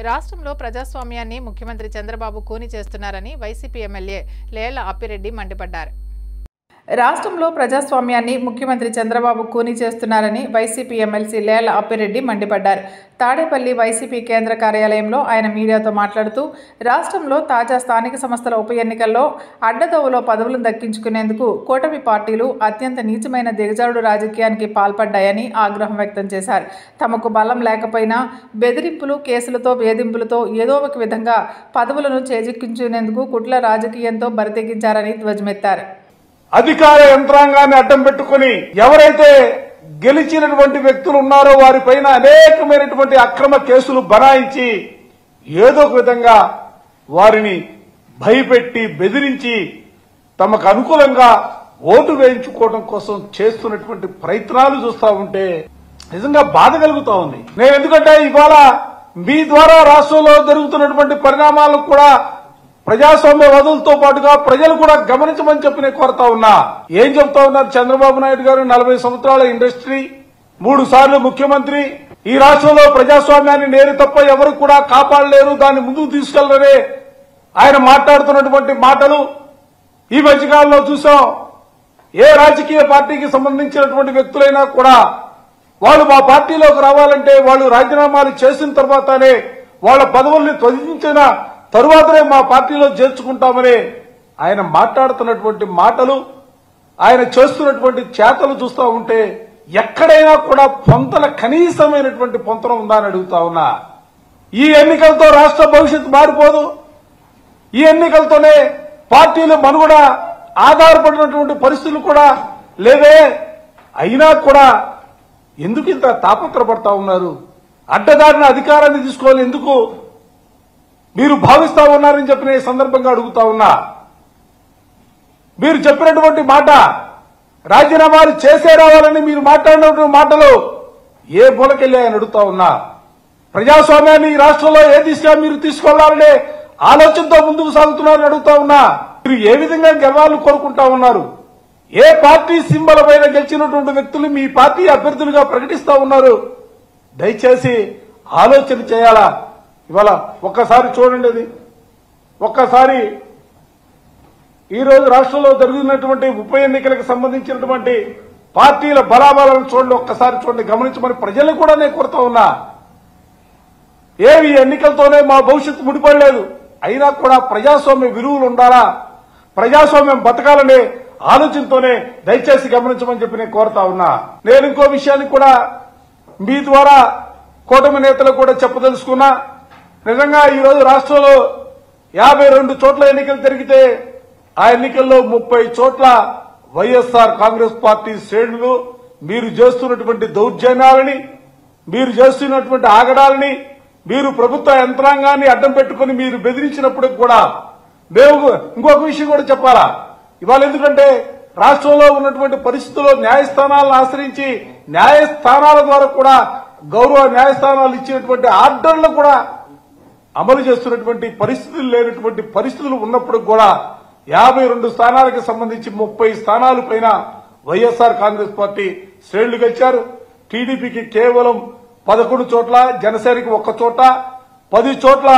రాష్ట్రంలో ప్రజాస్వామ్యాన్ని ముఖ్యమంత్రి చంద్రబాబు కూని చేస్తున్నారని వైసీపీ ఎమ్మెల్యే లేళ్ల అప్పిరెడ్డి మండిపడ్డారు. రాష్ట్రంలో ప్రజాస్వామ్యాన్ని ముఖ్యమంత్రి చంద్రబాబు కూని చేస్తున్నారని వైసీపీ ఎమ్మెల్సీ లేళ్ల అప్పిరెడ్డి మండిపడ్డారు. తాడేపల్లి వైసీపీ కేంద్ర కార్యాలయంలో ఆయన మీడియాతో మాట్లాడుతూ రాష్ట్రంలో తాజా స్థానిక సంస్థల ఉప ఎన్నికల్లో అడ్డదోవలో పదవులను దక్కించుకునేందుకు కూటమి పార్టీలు అత్యంత నీచమైన దిగజారుడు రాజకీయానికి పాల్పడ్డాయని ఆగ్రహం వ్యక్తం చేశారు. తమకు బలం లేకపోయినా బెదిరింపులు, కేసులతో, వేధింపులతో ఏదో ఒక విధంగా పదవులను చేజిక్కించుకునేందుకు కుట్ల రాజకీయంతో బరితెగించారని ధ్వజమెత్తారు. అధికార యంత్రాంగాన్ని అడ్డం పెట్టుకుని ఎవరైతే గెలిచినటువంటి వ్యక్తులు ఉన్నారో వారిపైన అనేకమైనటువంటి అక్రమ కేసులు బనాయించి ఏదో ఒక విధంగా వారిని భయపెట్టి బెదిరించి తమకు అనుకూలంగా ఓటు వేయించుకోవడం కోసం చేస్తున్నటువంటి ప్రయత్నాలు చూస్తా ఉంటే నిజంగా బాధ కలుగుతా ఉంది. నేను ఎందుకంటే ఇవాళ మీ ద్వారా రాష్ట్రంలో జరుగుతున్నటువంటి పరిణామాలను కూడా ప్రజాస్వామ్యవాదులతో పాటుగా ప్రజలు కూడా గమనించమని చెప్పి నేను కోరుతా ఉన్నా. ఏం చెప్తా ఉన్నారు చంద్రబాబు నాయుడు గారు? 40 సంవత్సరాల ఇండస్ట్రీ, 3 సార్లు ముఖ్యమంత్రి, ఈ రాష్ట్రంలో ప్రజాస్వామ్యాన్ని నేను తప్ప ఎవరు కూడా కాపాడలేరు, దాన్ని ముందుకు తీసుకెళ్లరే ఆయన మాట్లాడుతున్నటువంటి మాటలు ఈ మధ్యకాలంలో చూసాం. ఏ రాజకీయ పార్టీకి సంబంధించినటువంటి వ్యక్తులైనా కూడా వాళ్ళు మా పార్టీలోకి రావాలంటే వాళ్ళు రాజీనామాలు చేసిన తర్వాతనే వాళ్ళ పదవుల్ని త్యజించిన తరువాతనే మా పార్టీలో చేర్చుకుంటామని ఆయన మాట్లాడుతున్నటువంటి మాటలు, ఆయన చేస్తున్నటువంటి చేతలు చూస్తూ ఉంటే ఎక్కడైనా కూడా పొంతన, కనీసమైనటువంటి పొంతన ఉందా అని అడుగుతా ఉన్నా. ఈ ఎన్నికలతో రాష్ట్ర భవిష్యత్తు మారిపోదు. ఈ ఎన్నికలతోనే పార్టీలు మనుగడ ఆధారపడినటువంటి పరిస్థితులు కూడా లేవే. అయినా కూడా ఎందుకు ఇంత తాపత్రపడతా ఉన్నారు? అడ్డదారిన అధికారాన్ని తీసుకోవాలి ఎందుకు మీరు భావిస్తా ఉన్నారని చెప్పిన ఈ సందర్భంగా అడుగుతా ఉన్నా. మీరు చెప్పినటువంటి మాట, రాజీనామాలు చేసే రావాలని మీరు మాట్లాడినటువంటి మాటలు ఏ మూలకెళ్ళాయని అడుగుతా ఉన్నా. ప్రజాస్వామ్యాన్ని ఈ రాష్ట్రంలో ఏ దిశగా మీరు తీసుకెళ్లాలనే ఆలోచనతో ముందుకు సాగుతున్నారని అడుగుతా ఉన్నా. మీరు ఏ విధంగా గెలవాలని కోరుకుంటా ఉన్నారు? ఏ పార్టీ సింబల్ పైన గెలిచినటువంటి వ్యక్తులు మీ పార్టీ అభ్యర్థులుగా ప్రకటిస్తా ఉన్నారు? దయచేసి ఆలోచన చేయాలా. ఇవాళ ఒక్కసారి చూడండి, అది ఒక్కసారి ఈరోజు రాష్ట్రంలో జరుగుతున్నటువంటి ఉప ఎన్నికలకు సంబంధించినటువంటి పార్టీల బలాబలాలను చూడండి, ఒక్కసారి చూడండి, గమనించమని ప్రజలను కూడా నేను కోరుతా ఉన్నా. ఏవి ఎన్నికలతోనే మా భవిష్యత్తు ముడిపడలేదు, అయినా కూడా ప్రజాస్వామ్య విలువలు ఉండాలా, ప్రజాస్వామ్యం బతకాలనే ఆలోచనతోనే దయచేసి గమనించమని చెప్పి నేను కోరుతా ఉన్నా. నేను ఇంకో విషయాన్ని కూడా మీ ద్వారా కూటమి నేతలు కూడా చెప్పదలుచుకున్నా. నిజంగా ఈరోజు రాష్ట్రంలో 52 చోట్ల ఎన్నికలు జరిగితే ఆ ఎన్నికల్లో 30 చోట్ల వైఎస్ఆర్ కాంగ్రెస్ పార్టీ శ్రేణులు మీరు చేస్తున్నటువంటి దౌర్జన్యాలని, మీరు చేస్తున్నటువంటి ఆగడాలని, మీరు ప్రభుత్వ యంత్రాంగాన్ని అడ్డం పెట్టుకుని మీరు బెదిరించినప్పుడు కూడా మేము ఇంకొక విషయం కూడా చెప్పాలా. ఇవాళ ఎందుకంటే రాష్ట్రంలో ఉన్నటువంటి పరిస్థితుల్లో న్యాయస్థానాలను ఆశ్రయించి న్యాయస్థానాల ద్వారా కూడా గౌరవ న్యాయస్థానాలు ఇచ్చినటువంటి ఆర్డర్లు కూడా అమలు చేస్తున్నటువంటి పరిస్థితులు లేనటువంటి పరిస్థితులు ఉన్నప్పుడు కూడా 52 స్థానాలకు సంబంధించి 30 స్థానాల పైన వైఎస్ఆర్ కాంగ్రెస్ పార్టీ శ్రేణులు గెలిచారు. టీడీపీకి కేవలం 11 చోట్ల, జనసేనకి 1 చోట, 10 చోట్ల